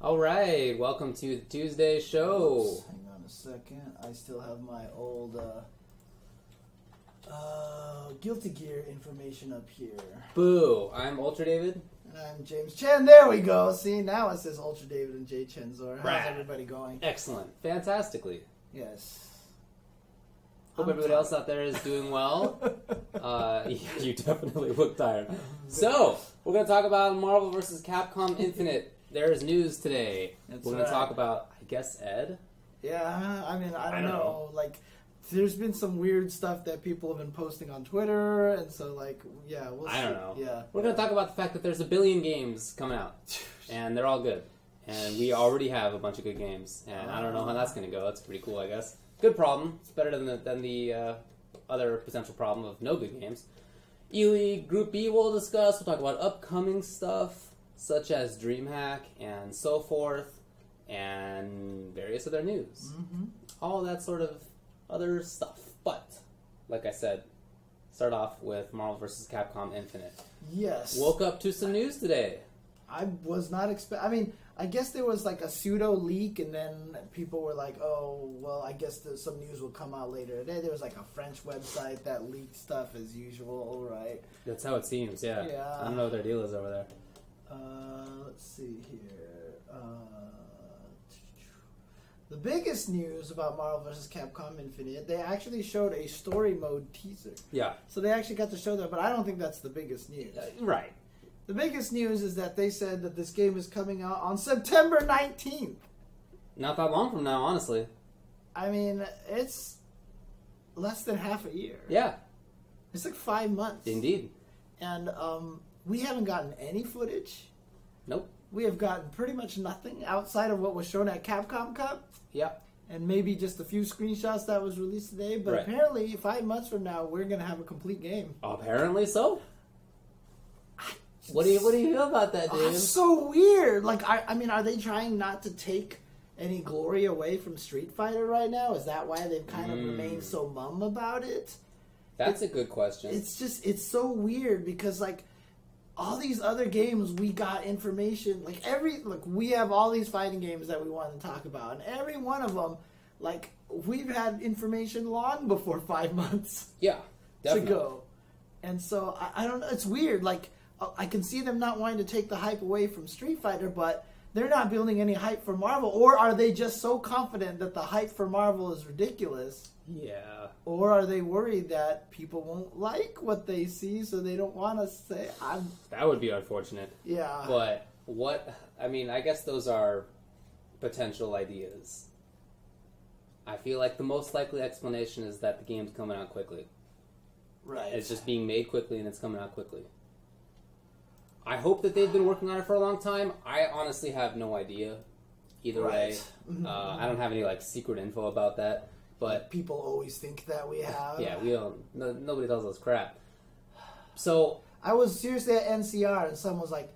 All right, welcome to the Tuesday show. Oops, hang on a second. I still have my old Guilty Gear information up here. Boo! I'm Ultra David. And I'm James Chen. There we go. See, now it says Ultra David and jchensor. How's Right. everybody going? Excellent, fantastically. Yes. Hope everybody else out there is doing well. You definitely look tired. So, we're going to talk about Marvel vs. Capcom Infinite. There's news today. That's We're going to right. talk about, I guess, Ed? Yeah, I mean, I don't know. Like, there's been some weird stuff that people have been posting on Twitter, and so, like, yeah, we'll see. I don't know. Yeah. We're going to talk about the fact that there's 1 billion games coming out, and they're all good. And we already have a bunch of good games, and I don't know how that's going to go. That's pretty cool, I guess. Good problem. It's better than the other potential problem of no good games. ELEAGUE Group B we'll discuss. We'll talk about upcoming stuff, such as Dreamhack and so forth, and various other news. Mm-hmm. All that sort of other stuff. But, like I said, start off with Marvel vs. Capcom Infinite. Yes. Woke up to some news today. I was not I mean, I guess there was like a pseudo leak, and then people were like, "Oh, well, I guess some news will come out later today." There was like a French website that leaked stuff as usual, right? That's how it seems, yeah. Yeah. I don't know what their deal is over there. Let's see here. The biggest news about Marvel vs. Capcom Infinite, they actually showed a story mode teaser. Yeah. So they actually got to show that, but I don't think that's the biggest news. Right. The biggest news is that they said that this game is coming out on September 19th. Not that long from now, honestly. I mean, it's less than half a year. Yeah. It's like 5 months. Indeed. And we haven't gotten any footage. Nope. We have gotten pretty much nothing outside of what was shown at Capcom Cup. Yeah. And maybe just a few screenshots that was released today. But Right. apparently, 5 months from now, we're going to have a complete game. Apparently so. What do you feel about that, dude? It's so weird. Like, I mean, are they trying not to take any glory away from Street Fighter right now? Is that why they've kind of remained so mum about it? That's a good question. It's so weird because, like, all these other games, we got information. Like, we have all these fighting games that we want to talk about. And every one of them, like, we've had information long before 5 months Yeah, definitely. to go. And so, I don't know. It's weird. Like, I can see them not wanting to take the hype away from Street Fighter, but they're not building any hype for Marvel. Or are they just so confident that the hype for Marvel is ridiculous? Yeah. Or are they worried that people won't like what they see, so they don't want to say, That would be unfortunate. yeah. But I guess those are potential ideas. I feel like the most likely explanation is that the game's coming out quickly. Right. It's just being made quickly and it's coming out quickly. I hope that they've been working on it for a long time. I honestly have no idea. Either way, I don't have any like secret info about that. But people always think that we have. yeah, we don't. Nobody tells us crap. So I was seriously at NCR, and someone was like,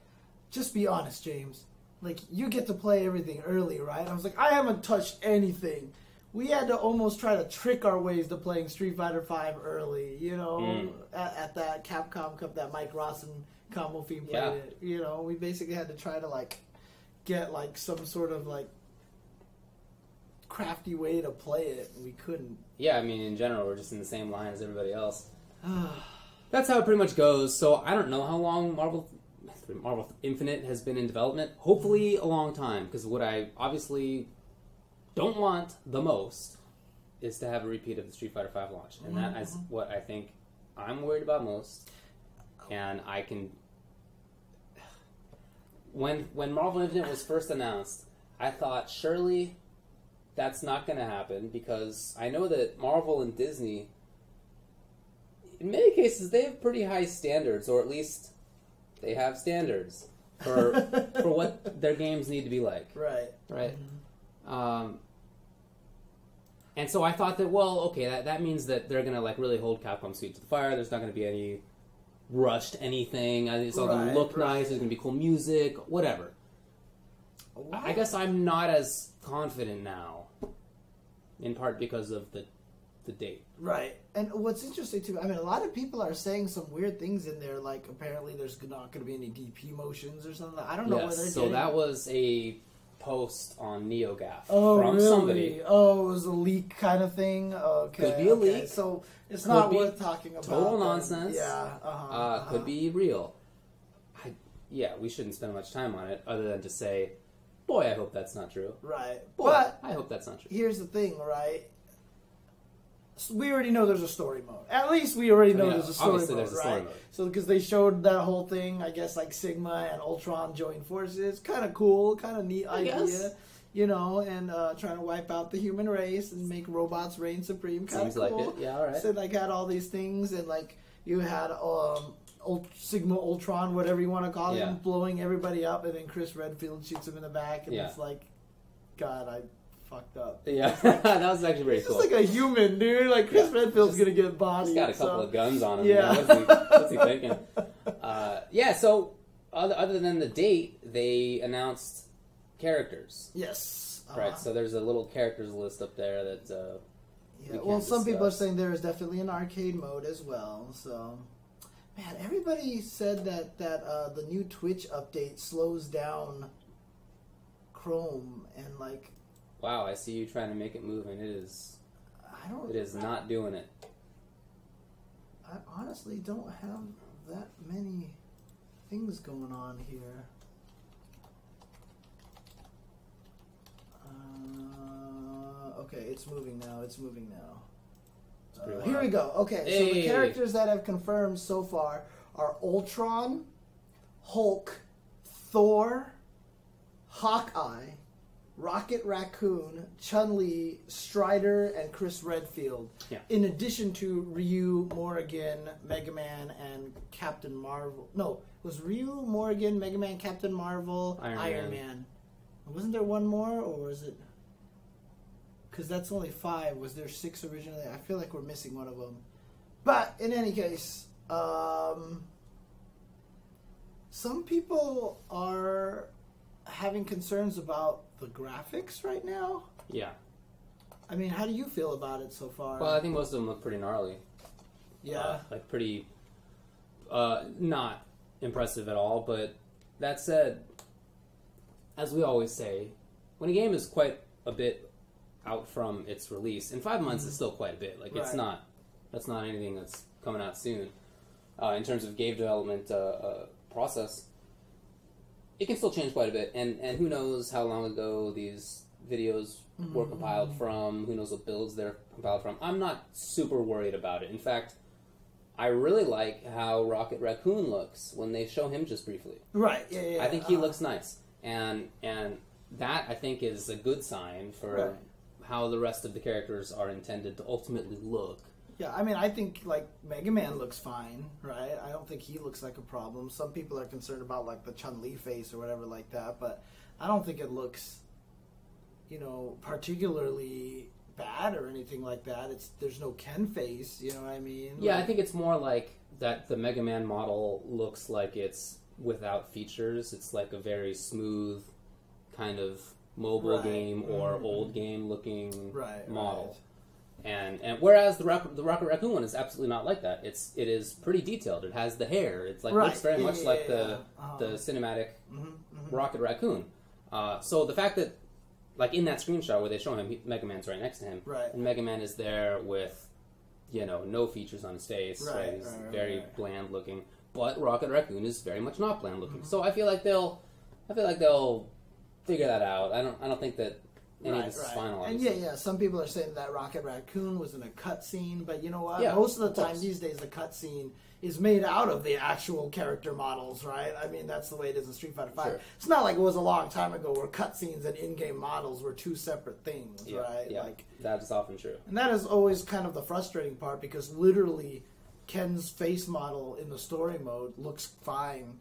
"Just be honest, James. Like, you get to play everything early, right?" I was like, "I haven't touched anything." We had to almost try to trick our ways to playing Street Fighter V early, you know, at that Capcom Cup that Mike Ross and Combo Fiend played it. You know, we basically had to try to, like, get, like, some sort of, like, crafty way to play it, and we couldn't. yeah, I mean, in general, we're just in the same line as everybody else. That's how it pretty much goes. So I don't know how long Marvel Infinite has been in development. Hopefully a long time, because what I obviously don't want the most is to have a repeat of the Street Fighter V launch. And that is what I think I'm worried about most. And I can... When Marvel Infinite was first announced, I thought, surely that's not going to happen, because I know that Marvel and Disney, in many cases, they have pretty high standards, or at least they have standards for what their games need to be like. Right. Right? And so I thought that, well, okay, that means that they're going to like really hold Capcom's feet to the fire. There's not going to be any rushed anything. It's all going to look nice. There's going to be cool music, whatever. I guess I'm not as confident now, in part because of the date. Right. And what's interesting, too, I mean, a lot of people are saying some weird things in there, like apparently there's not going to be any DP motions or something. I don't know where they're so getting that was a post on NeoGAF Oh, from really? somebody. Oh, it was a leak kind of thing? Okay. Could be a leak. So it's Could not be worth talking about. total then. nonsense. Yeah. Could be real. We shouldn't spend much time on it other than to say, boy, I hope that's not true. Right. Boy, But I hope that's not true. here's the thing, right? So we already know there's a story mode. At least we already know there's a story obviously mode, there's a story right? mode. So because they showed that whole thing, I guess like Sigma and Ultron join forces, kind of cool, kind of neat idea, guess. you know, and trying to wipe out the human race and make robots reign supreme, kind of Seems cool. like it. Yeah, all right. So like had all these things, and like you had Sigma Ultron, whatever you want to call him, blowing everybody up, and then Chris Redfield shoots him in the back, and it's like, God, I fucked up. Yeah, that was actually very cool. He's like a human, dude. Like Chris Redfield's gonna get bodied. He's got a couple of guns on him. Yeah. What's he thinking? So other than the date, they announced characters. Yes. Right. So there's a little characters list up there that. Well, some people are saying there is definitely an arcade mode as well. So, man, everybody said that the new Twitch update slows down Chrome and like. Wow, I see you trying to make it move, and it is. It is not doing it. I honestly don't have that many things going on here. Okay, it's moving now. Here we go. Okay, so the characters that have confirmed so far are Ultron, Hulk, Thor, Hawkeye, Rocket Raccoon, Chun-Li, Strider, and Chris Redfield. Yeah. In addition to Ryu, Morrigan, Mega Man, and Captain Marvel. No, it was Ryu, Morrigan, Mega Man, Captain Marvel, Iron Man. Wasn't there one more, or was it... Because that's only 5. Was there 6 originally? I feel like we're missing one of them. But, in any case, some people are having concerns about the graphics right now. Yeah. I mean, how do you feel about it so far? Well, I think most of them look pretty gnarly. Yeah. Like pretty... not impressive at all, but that said, as we always say, when a game is quite a bit out from its release, in 5 months it's still quite a bit. Like that's not anything that's coming out soon. In terms of game development process, it can still change quite a bit, and who knows how long ago these videos were compiled from, who knows what builds they're compiled from. I'm not super worried about it. In fact, I really like how Rocket Raccoon looks when they show him just briefly. Right, yeah. I think he looks nice, and that I think is a good sign for how the rest of the characters are intended to ultimately look. Yeah, I mean, I think, like, Mega Man looks fine, right? I don't think he looks like a problem. Some people are concerned about, like, the Chun-Li face or whatever like that, but I don't think it looks, you know, particularly bad or anything like that. There's no Ken face, you know what I mean? Yeah, I think it's more like that the Mega Man model looks like it's without features. It's like a very smooth kind of mobile game or old game looking model. And whereas the Rocket Raccoon one is absolutely not like that. It is pretty detailed. It has the hair. It's like looks very much like the cinematic Rocket Raccoon. So the fact that, like in that screenshot where they show him, Mega Man's right next to him, and Mega Man is there with, you know, no features on his face. He's very bland looking. But Rocket Raccoon is very much not bland looking. So I feel like they'll figure that out. I don't think that any of this is final. And some people are saying that Rocket Raccoon was in a cutscene, but you know what? Yeah, most of the time these days the cutscene is made out of the actual character models, right? I mean, that's the way it is in Street Fighter V. Sure. It's not like it was a long time ago where cutscenes and in-game models were two separate things, right? Yeah, like, that is often true. And that is always kind of the frustrating part, because literally Ken's face model in the story mode looks fine.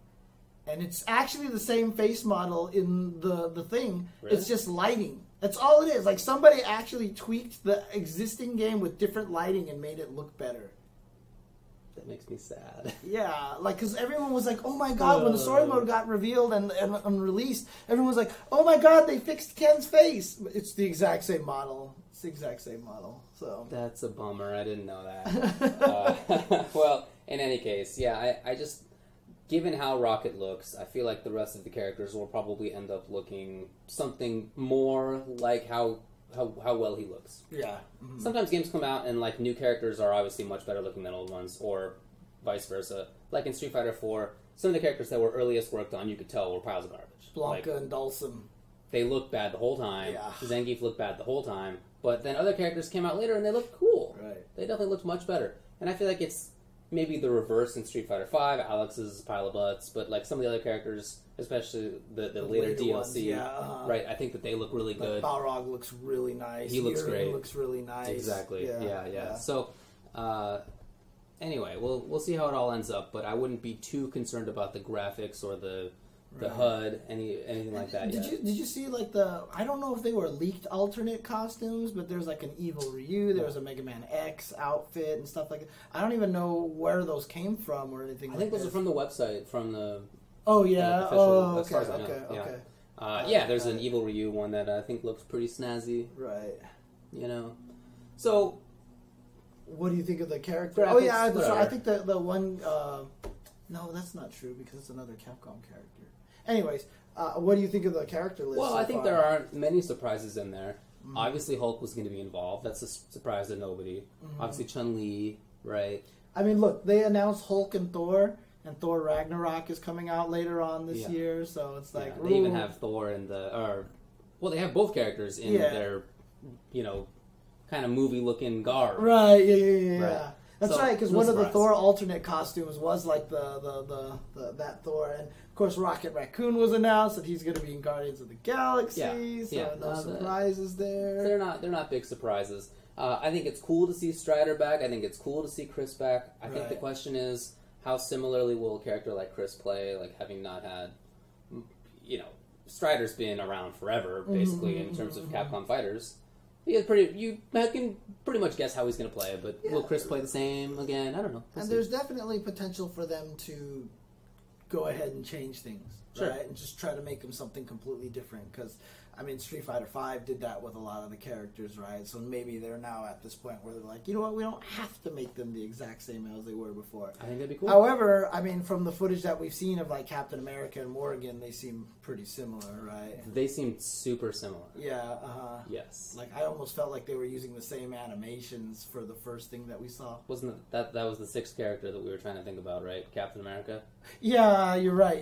And it's actually the same face model in the thing. Really? It's just lighting. That's all it is. Like, somebody actually tweaked the existing game with different lighting and made it look better. That makes me sad. Yeah, like, because everyone was like, oh my god, when the story mode got revealed and released, everyone was like, oh my god, they fixed Ken's face. It's the exact same model. It's the exact same model. So that's a bummer. I didn't know that. Well, in any case, yeah, I just... given how Rocket looks, I feel like the rest of the characters will probably end up looking something more like how well he looks. Yeah. Sometimes games come out and like new characters are obviously much better looking than old ones, or vice versa. Like in Street Fighter 4, some of the characters that were earliest worked on, you could tell were piles of garbage. Blanca and Dulcim. They looked bad the whole time. Yeah. Zangief looked bad the whole time. But then other characters came out later and they looked cool. Right. They definitely looked much better. And I feel like it's maybe the reverse in Street Fighter 5. Alex is a pile of butts, but like some of the other characters, especially the later DLC, ones, right? I think that they look really good. Balrog looks really nice. He looks Yuri great. Looks really nice. Exactly. Yeah. So, anyway, we'll see how it all ends up. But I wouldn't be too concerned about the graphics or the HUD, anything like that. Did you see like I don't know if they were leaked alternate costumes, but there's like an evil Ryu, there was a Mega Man X outfit and stuff like that. I don't even know where those came from or anything. I think those are from the website, from the. Oh yeah. Official, as far as I know. Okay. There's an evil Ryu one that I think looks pretty snazzy. Right. You know, so. What do you think of the character? Graphics, Oh yeah, whatever. I think the one. No, that's not true because it's another Capcom character. Anyways, what do you think of the character list? Well, so I think far? there aren't many surprises in there. Obviously, Hulk was going to be involved. That's a surprise to nobody. Obviously, Chun-Li, right? I mean, look, they announced Hulk and Thor Ragnarok is coming out later on this year, so it's like... They even have Thor in they have both characters in their, kind of movie-looking garb. Right, yeah. Right. That's So, right, because no one of the surprise. Thor alternate costumes was like that Thor, and of course Rocket Raccoon was announced that he's going to be in Guardians of the Galaxy. So no surprises there. They're not big surprises. I think it's cool to see Strider back. I think it's cool to see Chris back. I think the question is, how similarly will a character like Chris play? Like having not had, Strider's been around forever, basically in terms of Capcom fighters. You can pretty much guess how he's going to play, but will Chris play the same again? I don't know. And there's definitely potential for them to go ahead and change things, right? And just try to make them something completely different. Because, I mean, Street Fighter V did that with a lot of the characters, right? So maybe they're now at this point where they're like, you know what, we don't have to make them the exact same as they were before. I think that'd be cool. However, I mean, from the footage that we've seen of like Captain America and Morgan, they seem pretty similar, right? They seem super similar. Yeah, Yes. Like, I almost felt like they were using the same animations for the first thing that we saw. Wasn't that was the sixth character that we were trying to think about, right? Captain America? Yeah, you're right.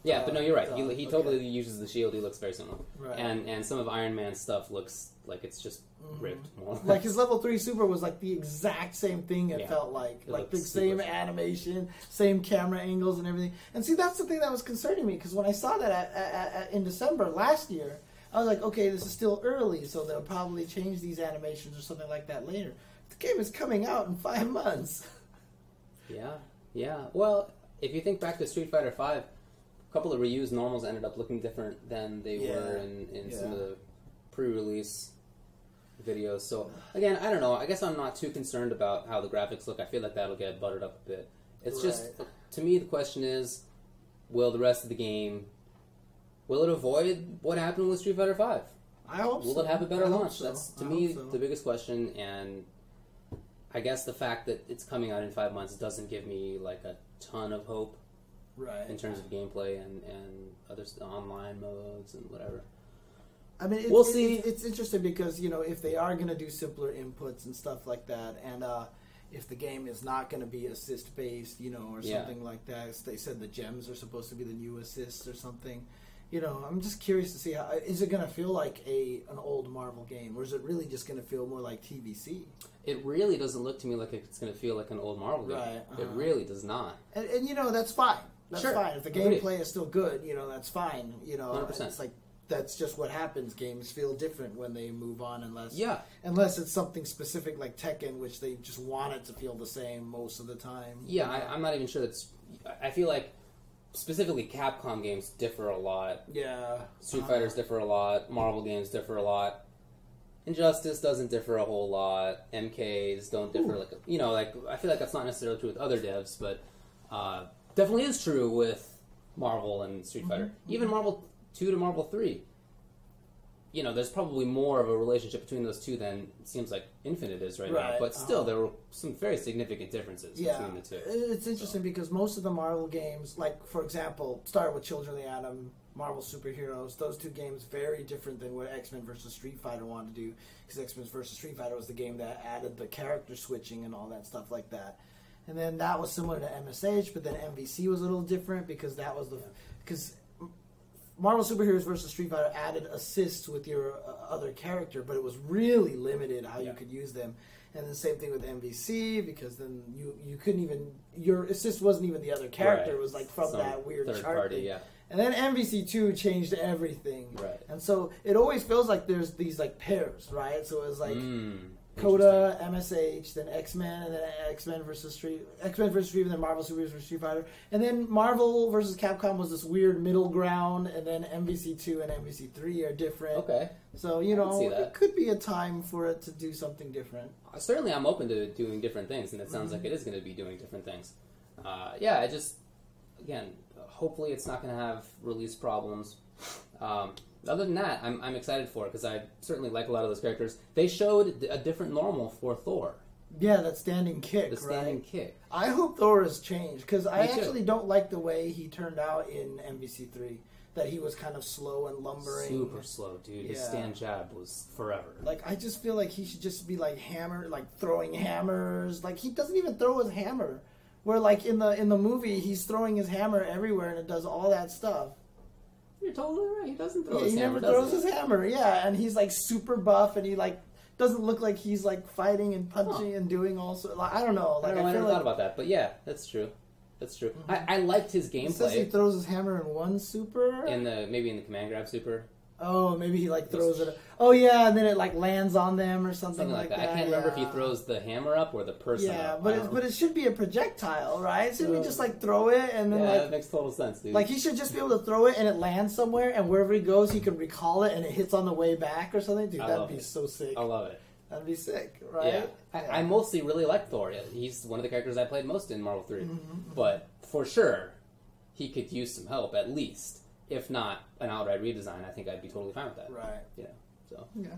Yeah, but no, you're right. He totally uses the shield. He looks very similar. Right. And some of Iron Man's stuff looks like it's just ripped more. Like his level 3 super was like the exact same thing. It felt like the same super animation, same camera angles and everything. And see, that's the thing that was concerning me, because when I saw that in December last year, I was like, okay, this is still early, so they'll probably change these animations or something like that later. The game is coming out in 5 months. Yeah. Well, if you think back to Street Fighter V, a couple of Ryu's normals ended up looking different than they were in some of the pre-release videos. So, again, I don't know. I guess I'm not too concerned about how the graphics look. I feel like that'll get buttered up a bit. It's just, to me, the question is, will the rest of the game, will it avoid what happened with Street Fighter V? I hope so. Will it have a better launch? So. That's, to me, the biggest question, and I guess the fact that it's coming out in 5 months doesn't give me, like, a ton of hope. Right. In terms of gameplay and other online modes and whatever. I mean, we'll see. It's interesting because, if they are going to do simpler inputs and stuff like that, and if the game is not going to be assist-based, or something like that. They said the gems are supposed to be the new assists or something. I'm just curious to see how is it going to feel like an old Marvel game, or is it really just going to feel more like TVC? It really doesn't look to me like it's going to feel like an old Marvel game. Right. It really does not. And that's fine. That's fine. If the gameplay is still good, that's fine. 100%. It's like that's just what happens. Games feel different when they move on, unless it's something specific like Tekken, which they just want it to feel the same most of the time. Yeah, I'm not even sure that's. I feel like specifically Capcom games differ a lot. Yeah, Street Fighters differ a lot. Marvel games differ a lot. Injustice doesn't differ a whole lot. MKs don't differ I feel like that's not necessarily true with other devs, but definitely is true with Marvel and Street Fighter. Even Marvel 2 to Marvel 3. you know, there's probably more of a relationship between those two than it seems like Infinite is right now. But still, there were some very significant differences between the two. It's interesting because most of the Marvel games, like, for example, start with Children of the Atom, Marvel Superheroes, those two games very different than what X-Men versus Street Fighter wanted to do, because X-Men versus Street Fighter was the game that added the character switching and all that stuff like that. And then that was similar to MSH, but then MVC was a little different because that was because Marvel Superheroes versus Street Fighter added assists with your other character, but it was really limited how you could use them. And the same thing with MVC, because then you couldn't even, your assist wasn't even the other character. It was like from that weird third chart party, thing. And then MVC2 changed everything. Right. And so it always feels like there's these like pairs, right? So it was like Coda, MSH, then X-Men, and then X-Men versus Street, and then Marvel Superheroes versus Street Fighter. And then Marvel versus Capcom was this weird middle ground, and then MVC2 and MVC3 are different. Okay. So, you know, it could be a time for it to do something different. Certainly I'm open to doing different things, and it sounds like it is going to be doing different things. I just, again, hopefully it's not going to have release problems. Other than that, I'm excited for it because I certainly like a lot of those characters. They showed a different normal for Thor. Yeah, that standing kick, The standing kick. I hope Thor has changed because I actually don't like the way he turned out in MVC3. That he was kind of slow and lumbering. Super slow, dude. His stand jab was forever. Like, I just feel like he should just be like throwing hammers. Like, he doesn't even throw his hammer. Where like in the movie, he's throwing his hammer everywhere and it does all that stuff. You're totally right. He doesn't throw his hammer. He never throws his hammer. Yeah, and he's like super buff, and he like doesn't look like he's like fighting and punching and doing all sorts. Like, I don't know. Like, I never thought about that, but yeah, that's true. That's true. I liked his gameplay. It says he throws his hammer in one super. Maybe in the command grab super. Oh, maybe he like throws it. Oh yeah, and then it like lands on them or something like that. I can't remember if he throws the hammer up or the person up. Yeah, but it should be a projectile, right? Shouldn't we just like throw it and then that makes total sense, dude. Like he should just be able to throw it and it lands somewhere, and wherever he goes, he can recall it and it hits on the way back or something. Dude, that'd be so sick. I love it. That'd be sick, right? Yeah. I mostly really like Thor. He's one of the characters I played most in Marvel 3. But for sure, he could use some help at least. If not an outright redesign, I think I'd be totally fine with that. Right. Yeah. So. Yeah.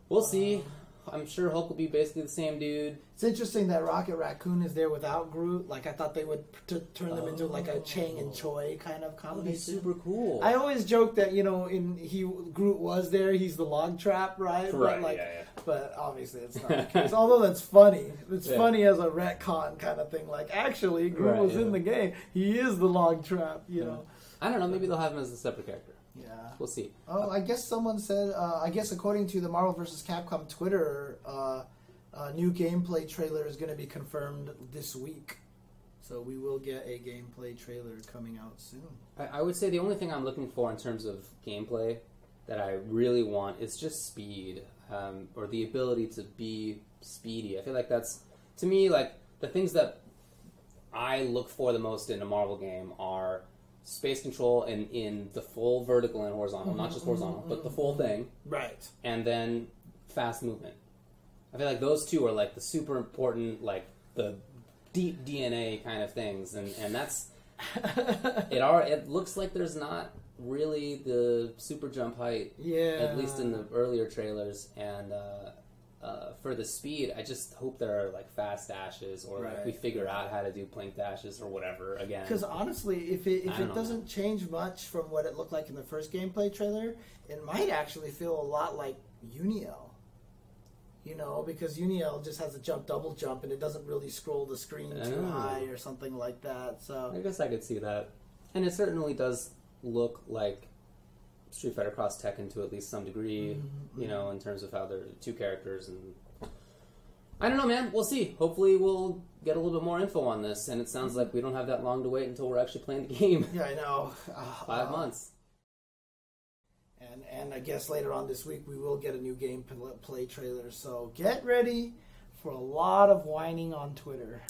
We'll see. I'm sure Hulk will be basically the same dude. It's interesting that Rocket Raccoon is there without Groot. Like, I thought they would turn them into like a Chang and Choi kind of combination. That'd be super cool. I always joke that, you know, Groot was there. He's the log trap, right? Right. But, but obviously it's not the case. Although that's funny. It's funny as a retcon kind of thing. Like, actually, Groot was in the game. He is the log trap, you know. I don't know. Maybe they'll have him as a separate character. Yeah. We'll see. Oh, I guess someone said, I guess according to the Marvel vs. Capcom Twitter, a new gameplay trailer is going to be confirmed this week. So we will get a gameplay trailer coming out soon. I would say the only thing I'm looking for in terms of gameplay that I really want is just speed, or the ability to be speedy. I feel like that's, to me, like, the things that I look for the most in a Marvel game are space control in the full vertical and horizontal, not just horizontal, but the full thing. Right. And then fast movement. I feel like those two are like the super important, like the deep DNA kind of things, and that's it looks like there's not really the super jump height, at least in the earlier trailers, and for the speed, I just hope there are like fast dashes, or like we figure out how to do plink dashes or whatever again. Because honestly, if it doesn't change much from what it looked like in the first gameplay trailer, it might actually feel a lot like Uniel. You know, because Uniel just has a double jump, and it doesn't really scroll the screen too high or something like that. So I guess I could see that, and it certainly does look like Street Fighter Cross Tekken to at least some degree, you know, in terms of how they're two characters. And I don't know, man. We'll see. Hopefully we'll get a little bit more info on this, and it sounds like we don't have that long to wait until we're actually playing the game. Yeah, I know. 5 months. And I guess later on this week we will get a new gameplay trailer, so get ready for a lot of whining on Twitter.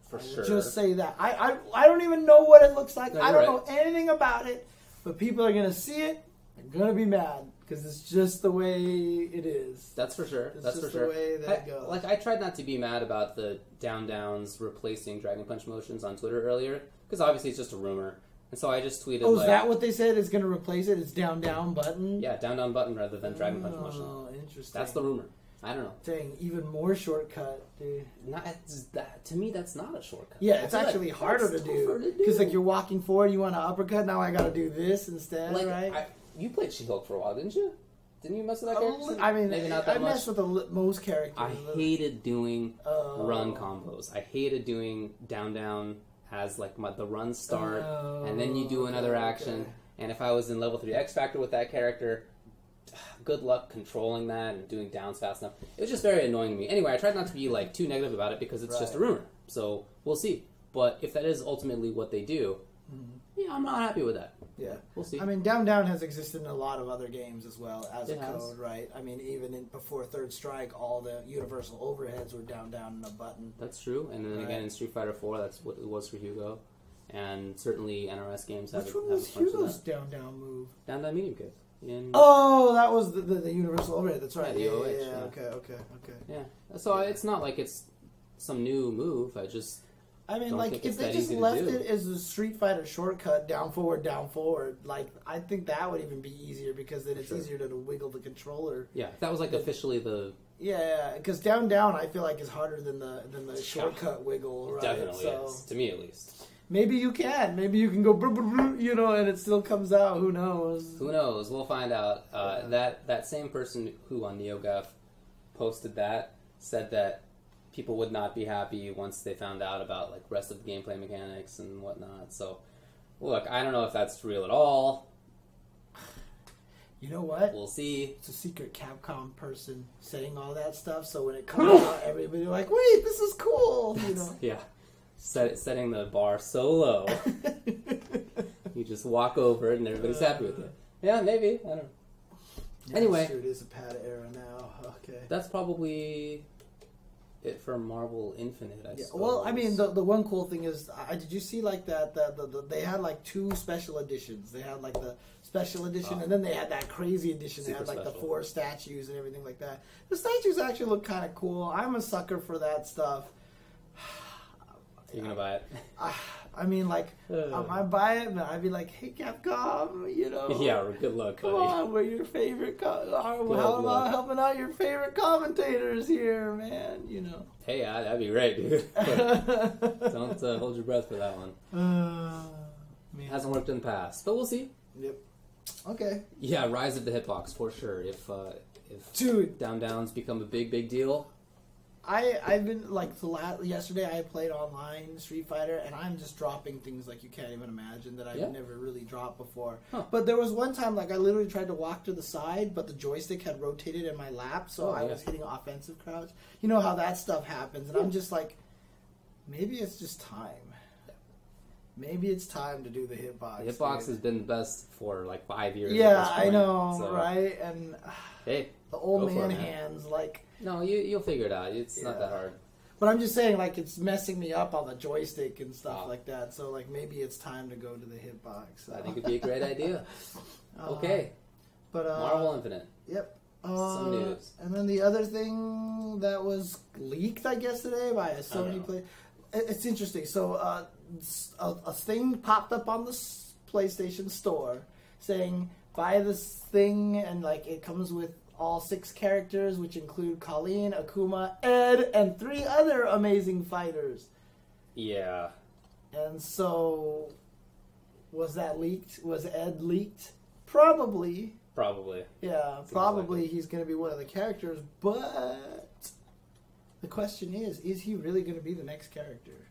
For sure. Just say that. I don't even know what it looks like. No, I don't know anything about it, but people are going to see it. They're going to be mad because it's just the way it is. That's for sure. It's just the way that it goes. Like, I tried not to be mad about the down-downs replacing Dragon Punch motions on Twitter earlier, because obviously it's just a rumor. And so I just tweeted. Oh, is that what they said is going to replace it? It's down button. Yeah, down button rather than drag and punch motion. Oh, interesting. That's the rumor. I don't know. Dang, even more shortcut, dude. To me, that's not a shortcut. Yeah, it's actually harder to do. Because, like, you're walking forward, you want to uppercut, now I got to do this instead, right? You played She-Hulk for a while, didn't you? Didn't you mess with that character? I mean, maybe not that much. I messed with most characters. I hated doing run combos. I hated doing down as, like, the runs start, and then you do another action. And if I was in level 3 X Factor with that character... good luck controlling that and doing downs fast enough. It was just very annoying to me. Anyway, I tried not to be like too negative about it because it's just a rumor. So we'll see. But if that is ultimately what they do, yeah, I'm not happy with that. Yeah, we'll see. I mean, down has existed in a lot of other games as well as a code, right? I mean, even before Third Strike, all the universal overheads were down and a button. That's true. And then again in Street Fighter 4, that's what it was for Hugo. And certainly NRS games have. Which one was Hugo's down move? Down medium kick. Oh, that was the universal overhead. That's right. Yeah, the OH. Yeah. Okay. Yeah. So it's not like it's some new move. I mean, like, if they just left it as a Street Fighter shortcut, down forward, like, I think that would even be easier because then it's easier to wiggle the controller. Yeah, if that was, like, officially the... Yeah, because down, I feel like is harder than the shortcut wiggle, right? It definitely is, to me at least. Maybe you can. Maybe you can go, you know, and it still comes out. Who knows? Who knows? We'll find out. That same person who on NeoGAF posted that said that people would not be happy once they found out about like rest of the gameplay mechanics and whatnot. So, look, I don't know if that's real at all. You know what? We'll see. It's a secret Capcom person saying all that stuff, so when it comes out, everybody like, wait, this is cool. You know? Yeah. Setting the bar so low. You just walk over it and everybody's happy with it. Yeah, maybe. I don't know. Yeah, anyway. Sure, it is a pad era now. Okay. That's probably it for Marvel Infinite, I suppose. Well, I mean, the one cool thing is, did you see like that? They had like 2 special editions. They had like the special edition, and then they had that crazy edition. They had like the 4 statues and everything like that. The statues actually look kind of cool. I'm a sucker for that stuff. You gonna buy it? I mean, like, I might buy it, but I'd be like, hey, Capcom, you know. Yeah, good luck, Come buddy. on, we're your favorite. How about helping out your favorite commentators here, man? You know. Hey, that'd be great, dude. Don't hold your breath for that one. Man. Hasn't worked in the past, but we'll see. Yep. Okay. Yeah, Rise of the Hitbox for sure. If Dude, downs become a big deal. I've been like yesterday I played online Street Fighter and I'm just dropping things like you can't even imagine that I've never really dropped before. Huh. But there was one time like I literally tried to walk to the side, but the joystick had rotated in my lap, so I was hitting offensive crouch. You know how that stuff happens, and I'm just like, maybe it's just time. Maybe it's time to do the hitbox. The hitbox has been the best for like 5 years. Yeah, I know, right? And hey, the old man hands, like. No, you'll figure it out. It's not that hard. But I'm just saying, like, it's messing me up on the joystick and stuff like that. So, like, maybe it's time to go to the hitbox. So. I think it'd be a great idea. Okay. But Marvel Infinite. Yep. Some news. And then the other thing that was leaked, I guess, today by Sony Play. It's interesting. So, a thing popped up on the PlayStation Store saying, buy this thing, and, like, it comes with all 6 characters, which include Colleen, Akuma, Ed, and 3 other amazing fighters. Yeah. And so, was that leaked? Was Ed leaked? Probably. Yeah, seems probably like he's going to be one of the characters, but the question is he really going to be the next character?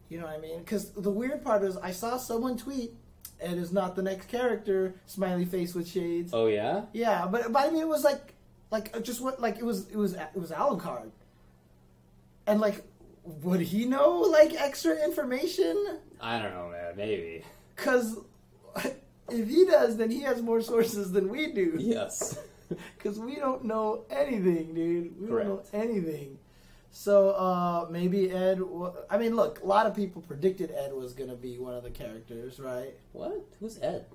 You know what I mean? Because the weird part is, I saw someone tweet, Ed is not the next character. Smiley face with shades. Oh yeah. Yeah, but I mean, it was like just what it was Alucard, and like, would he know like extra information? I don't know, man. Maybe. Because if he does, then he has more sources than we do. Yes. Because we don't know anything, dude. We Correct. don't know anything. So, maybe Ed... I mean, look, a lot of people predicted Ed was going to be one of the characters, right? What? Who's Ed?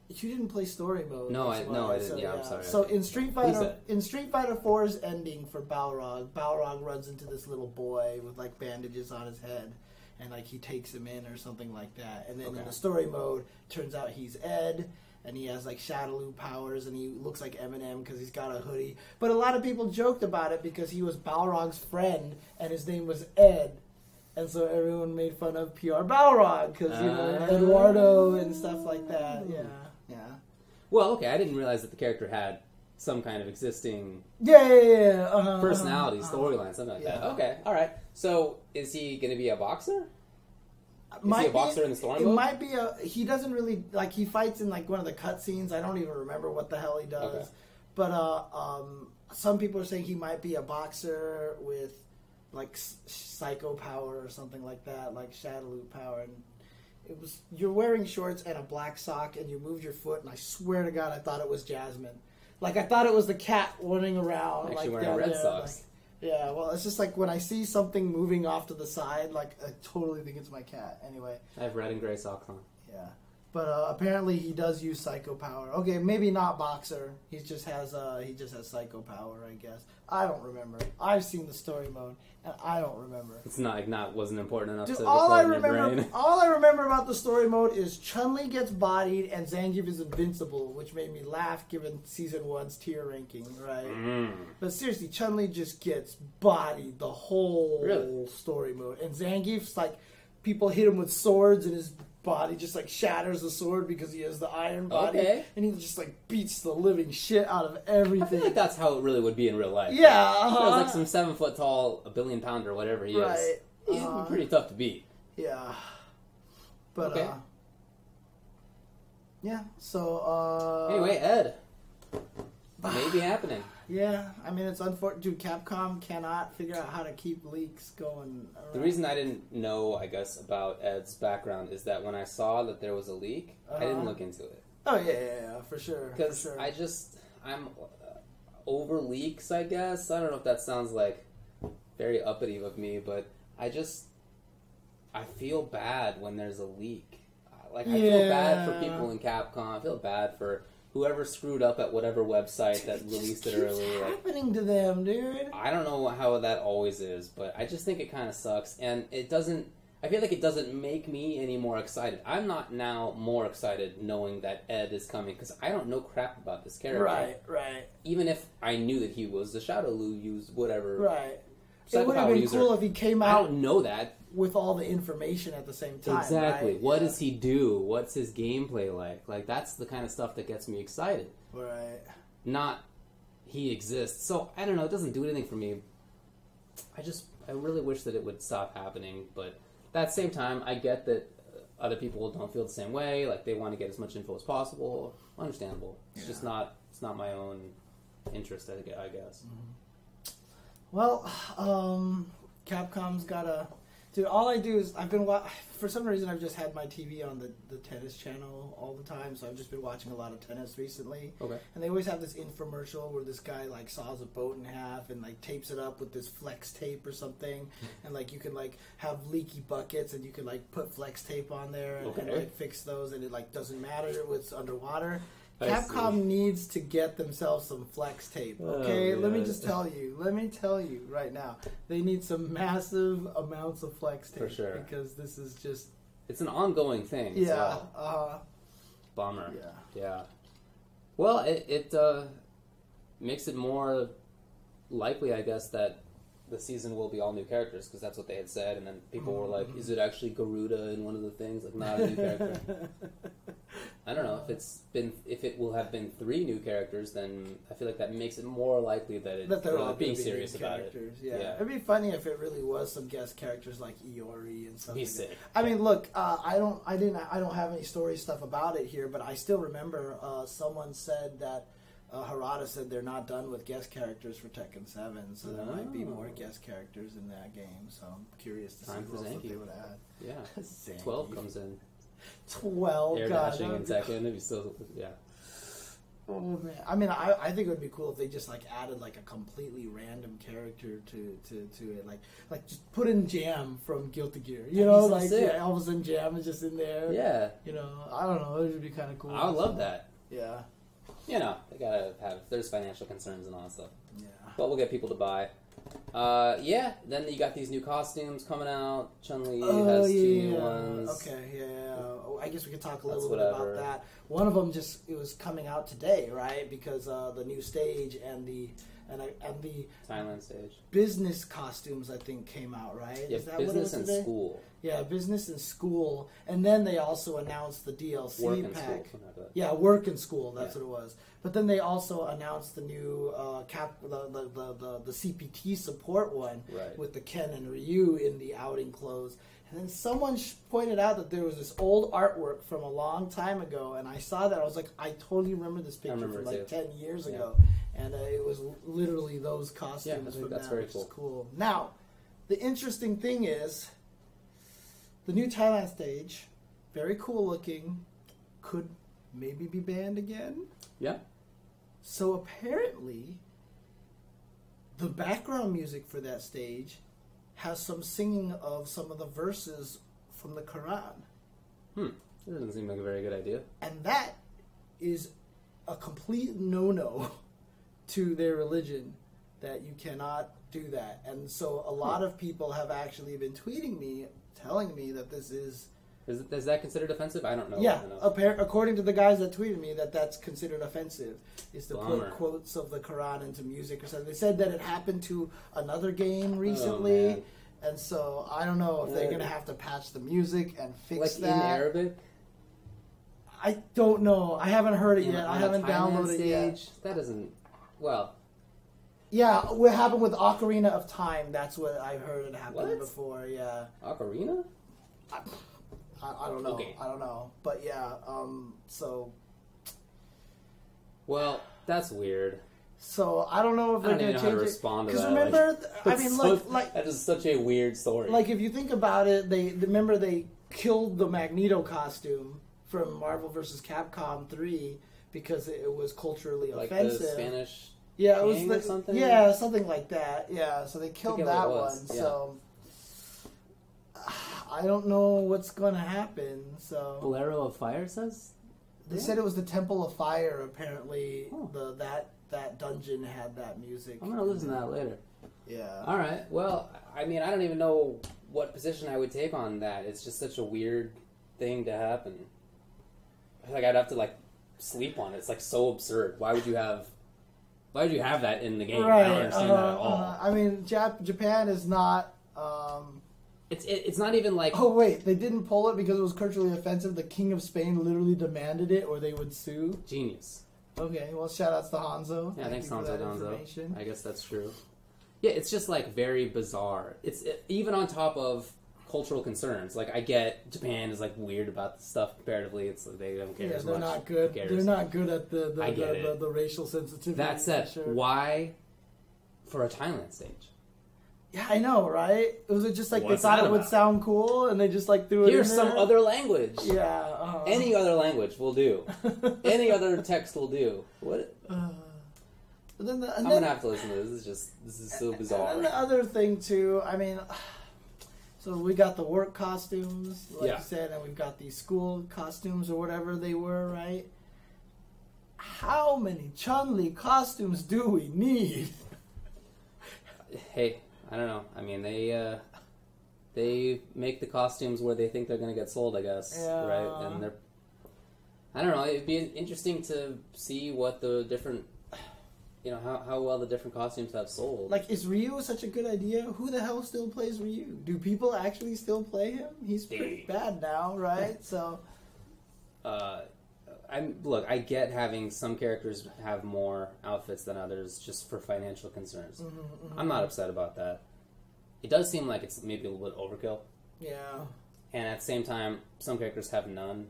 You didn't play story mode. No, I didn't. So, yeah, I'm sorry. So in Street Fighter 4's ending for Balrog runs into this little boy with like bandages on his head. and like he takes him in or something like that. And then in the story mode, turns out he's Ed. And he has like Shadaloo powers, and he looks like Eminem because he's got a hoodie. But a lot of people joked about it because he was Balrog's friend, and his name was Ed, and so everyone made fun of PR Balrog because Eduardo and stuff like that. Yeah. Well, okay, I didn't realize that the character had some kind of existing personality, storyline, something like that. Okay, all right. So is he going to be a boxer? Is he a boxer in the story mode? It might be he doesn't really, like, he fights in, like, one of the cutscenes. I don't even remember what the hell he does. Okay. But, some people are saying he might be a boxer with, like, psycho power or something like that, like Shadaloo power. And you're wearing shorts and a black sock, and you moved your foot, and I swear to God, I thought it was Jasmine. Like, I thought it was the cat running around. Actually like, wearing red socks. Like, yeah, well, it's just like when I see something moving off to the side, like, I totally think it's my cat. Anyway. I have red and gray socks on. Yeah. But apparently he does use psycho power. Okay, maybe not boxer. He just has psycho power, I guess. I don't remember. I've seen the story mode, and I don't remember. It's wasn't important enough to all I record in your remember, brain. all I remember about the story mode is Chun-Li gets bodied and Zangief is invincible, which made me laugh given Season 1's tier ranking, right? But seriously, Chun-Li just gets bodied the whole story mode. And Zangief's like, people hit him with swords and his body just like shatters the sword because he has the iron body, and he just like beats the living shit out of everything. I feel like that's how it really would be in real life. Yeah, There's like some 7 foot tall, a billion pounder, whatever he is. He's pretty tough to beat. Yeah, but yeah. So anyway, Ed, maybe happening. Yeah, I mean, it's unfortunate. Dude, Capcom cannot figure out how to keep leaks going around. The reason I didn't know, I guess, about Ed's background is that when I saw that there was a leak, I didn't look into it. Oh, yeah, for sure. Because I'm over leaks, I guess. I don't know if that sounds like very uppity of me, but I feel bad when there's a leak. Like, I feel bad for people in Capcom. I feel bad for whoever screwed up at whatever website that released it early. What's happening to them, dude? I don't know how that always is, but I just think it kind of sucks. And it doesn't... I feel like it doesn't make me any more excited. I'm not now more excited knowing that Ed is coming, because I don't know crap about this character. Right. Even if I knew that he was the Shadaloo used whatever. Right. It would have been cool if he came out... I don't know that. With all the information at the same time. Exactly. Right? What does he do? What's his gameplay like? Like, that's the kind of stuff that gets me excited. Right. Not he exists. So, I don't know. It doesn't do anything for me. I really wish that it would stop happening. But at the same time, I get that other people don't feel the same way. Like, they want to get as much info as possible. Understandable. It's just not, it's not my own interest, I guess. Mm-hmm. Well, Capcom's got a... Dude, all I do is for some reason I've just had my TV on the tennis channel all the time, so I've just been watching a lot of tennis recently. Okay. And they always have this infomercial where this guy like saws a boat in half and like tapes it up with this flex tape or something, and like you can like have leaky buckets and you can like put flex tape on there and like fix those, and it like doesn't matter if it's underwater. Capcom needs to get themselves some flex tape, okay? Let me tell you right now. They need some massive amounts of flex tape. For sure. Because this is just... It's an ongoing thing. Yeah. Bummer. Yeah. Well, it makes it more likely, I guess, that the season will be all new characters, because that's what they had said, and then people were like, is it actually Garuda in one of the things? Like, not a new character. I don't know if it will have been 3 new characters, then I feel like that makes it more likely that they're all being serious about it. Yeah. It'd be funny if it really was some guest characters like Iori and stuff. Be sick. I mean, look, I don't have any story stuff about it here, but I still remember someone said that Harada said they're not done with guest characters for Tekken 7, so there might be more guest characters in that game. So I'm curious to see what else they would add. Yeah, 12 comes in. 12, air dashing in Tekken. If you still, Oh man, I mean, I think it would be cool if they just like added like a completely random character to it, like just put in Jam from Guilty Gear, you know, like all of a sudden Jam is just in there. Yeah, you know, I don't know, it would be kind of cool. I would love that. Yeah. You know, they gotta have, there's financial concerns and all that stuff. Yeah. But we'll get people to buy. Yeah. Then you got these new costumes coming out. Chun-Li has 2 new ones. Okay, yeah. I guess we could talk a little That's bit whatever. about that. One of them it was coming out today, right? Because the new stage and the Thailand stage. business costumes, I think, came out, right? Yeah, Is that business what it was and today? school. Yeah, business and school, and then they also announced the DLC Work and pack. school. Something like that. Yeah, work and school. That's Yeah. what it was. But then they also announced the new the CPT support one Right. with the Ken and Ryu in the outing clothes. And then someone pointed out that there was this old artwork from a long time ago, and I saw that. I was like, I totally remember this picture remember from it like too. 10 years Yeah. ago, and it was literally those costumes. Yeah, I think from that's that, very which is cool. cool. Now, the interesting thing is, the new Thailand stage, very cool looking, could maybe be banned again. Yeah. So apparently, the background music for that stage has some singing of some of the verses from the Quran. That doesn't seem like a very good idea. And that is a complete no-no to their religion, that you cannot do that. And so a lot of people have actually been tweeting me, telling me that this is... Is that considered offensive? I don't know. Yeah, enough. according to the guys that tweeted me, that's considered offensive, is to Bummer. put quotes of the Quran into music or something. They said that it happened to another game recently, man. and so I don't know if they're going to have to patch the music and fix Like that. in Arabic? I don't know. I haven't heard it yet. I On haven't a Thailand downloaded it yet. stage? That doesn't... Well, Yeah, what happened with Ocarina of Time, that's what I've heard it happened What? before, yeah. Ocarina? I don't know. Okay. I don't know. But yeah, so... Well, that's weird. So I don't know if I they're don't even going know how to change it. respond to Because that. remember, I That's mean, so- like that is such a weird story. like if you think about it, remember they killed the Magneto costume from Marvel vs. Capcom 3 because it was culturally like offensive. the Spanish... yeah, it was King or something? Yeah, something like that. Yeah, so they killed Forget what that it one. was, yeah. So I don't know what's going to happen. So Bolero of Fire says? they said it was the Temple of Fire. Apparently, Oh. that dungeon had that music. I'm going to listen to that later. Yeah. All right. Well, I mean, I don't even know what position I would take on that. It's just such a weird thing to happen. I feel like I'd have to like sleep on it. It's like so absurd. Why would you have that in the game? Right. I don't understand that at all. I mean, Japan is not. It's not even like Oh wait, they didn't pull it because it was culturally offensive. The King of Spain literally demanded it, or they would sue. genius. Okay, well, shout outs to Hanzo. Yeah, thanks, you for Hanzo that Gonzo. information. I guess that's true. Yeah, it's just like very bizarre. Even on top of cultural concerns. Like I get Japan is like weird about the stuff comparatively. It's like they don't care Yeah, as they're much. not good. Who cares? They're not good at I get it. the racial sensitivity. That said, for sure. why for a Thailand stage? Yeah, I know, right? Was it just like What's they thought that it would about? sound cool, and they just like threw it Here's in some there? other language. Yeah. Any other language will do. Any other text will do. What? But then I'm gonna have to listen to this. This is so bizarre. And the other thing too, I mean, so we got the work costumes, like Yeah. you said, and we've got these school costumes or whatever they were, right? How many Chun-Li costumes do we need? Hey, I don't know. I mean, they make the costumes where they think they're gonna get sold, I guess. Yeah. Right? And they're. I don't know. It'd be interesting to see what the different. You know how well the different costumes have sold. Like, is Ryu such a good idea? Who the hell still plays Ryu? Do people actually still play him? He's pretty bad now, right? So, I get having some characters have more outfits than others just for financial concerns. I'm not upset about that. It does seem like it's maybe a little bit overkill, yeah. and at the same time, some characters have none.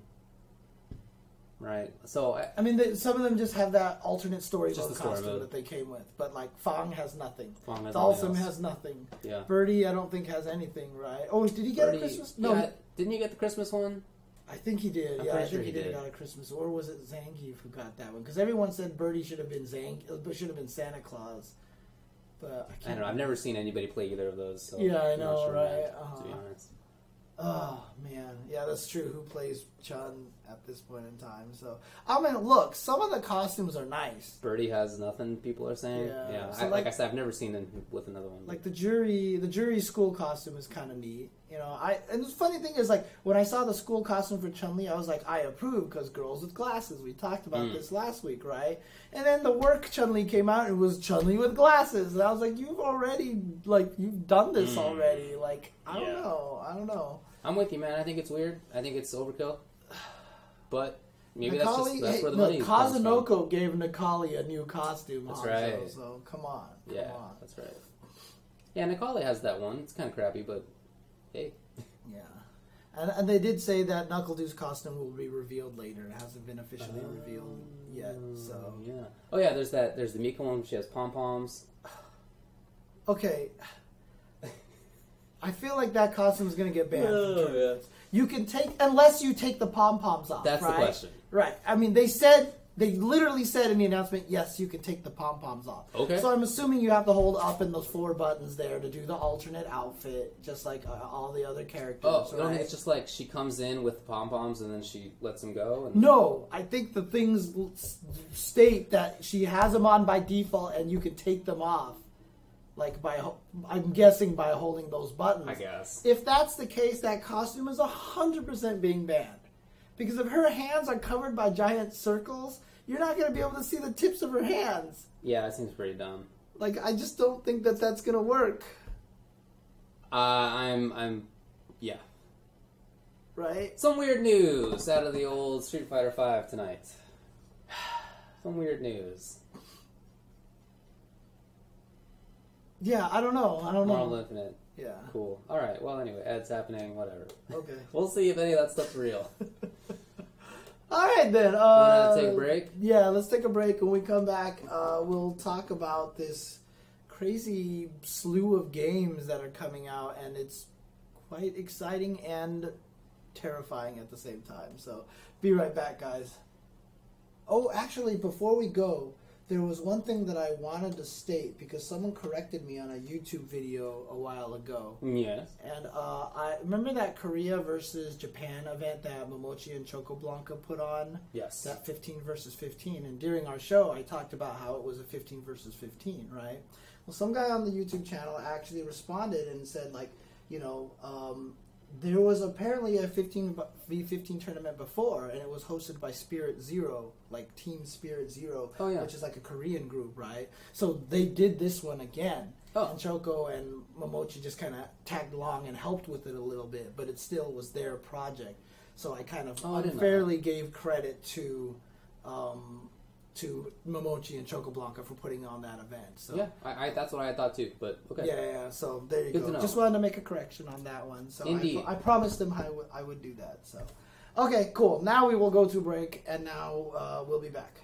Right, so I mean, some of them just have that alternate story Just mode the story costume mode. that they came with, but like Fang has nothing. Fang has Dalsum nothing else. has nothing. Yeah. Birdie, I don't think has anything, right? Oh, did he get Birdie- a Christmas? No, yeah, didn't you get the Christmas one? I think he did. I'm Yeah, I pretty think sure he he did did. got a Christmas, or was it Zangief who got that one? Because everyone said Birdie should have been should have been Santa Claus, but I I can't. don't know. I've never seen anybody play either of those. So Yeah, I I'm not know, sure, right? man, Uh-huh. to be honest. Oh man, yeah. Yeah, that's true. Who plays Chun at this point in time? So, I mean, look, some of the costumes are nice. Birdie has nothing, people are saying. Yeah. So like I said, I've never seen him with another one. Like the jury school costume is kind of neat. You know, and the funny thing is, like, when I saw the school costume for Chun-Li, I was like, I approve, because girls with glasses. We talked about this last week, right? And then the work Chun-Li came out, and it was Chun-Li with glasses. And I was like, you've done this already. Like, I don't know. I'm with you, man. I think it's weird. I think it's overkill. But maybe that's where the money comes from. Kazunoko gave Nikali a new costume. That's right. So, come on. That's right. Yeah, Nikali has that one. It's kind of crappy, but hey. Yeah. And they did say that Knuckle Deu's costume will be revealed later. It hasn't been officially revealed yet. So yeah. Oh yeah, there's the Mika one. She has pom poms. Okay. I feel like that costume is going to get banned. Yeah. You can unless you take the pom poms off. That's right? the question. Right. I mean, they literally said in the announcement, yes, you can take the pom poms off. Okay. So I'm assuming you have to hold up in those 4 buttons there to do the alternate outfit, just like all the other characters. Oh, right? no, it's just like she comes in with the pom poms and then she lets them go. No, I think the things state that she has them on by default and you can take them off. Like I'm guessing by holding those buttons. I guess. If that's the case, that costume is 100% being banned. Because if her hands are covered by giant circles, you're not going to be able to see the tips of her hands. Yeah, it seems pretty dumb. Like, I just don't think that that's going to work. Yeah. Right? Some weird news out of the old Street Fighter V tonight. Some weird news. Yeah, I don't know. Marvel Infinite. Yeah. Cool. All right. Well, anyway, Ed's happening. Whatever. Okay. We'll see if any of that stuff's real. All right, then. You want to take a break? Yeah, let's take a break. When we come back, we'll talk about this crazy slew of games that are coming out, and it's quite exciting and terrifying at the same time. So, be right back, guys. Oh, actually, before we go, there was one thing that I wanted to state because someone corrected me on a YouTube video a while ago. Yes. And I remember that Korea versus Japan event that Momochi and Chocoblanca put on. Yes. That 15 versus 15. And during our show, I talked about how it was a 15 versus 15, right? Well, some guy on the YouTube channel actually responded and said, like, you know, there was apparently a 15v15 tournament before, and it was hosted by Spirit Zero, like Team Spirit Zero, which is like a Korean group, right? So they did this one again. Oh. And Choco and Momochi just kind of tagged along and helped with it a little bit, but it still was their project. So I kind of unfairly gave credit to Momochi and Chocoblanca for putting on that event. So yeah, I that's what I thought too. But okay. Yeah. So there you Good go. Just wanted to make a correction on that one. So Indeed. I promised them I would do that. So okay, cool. Now we will go to break, and now we'll be back.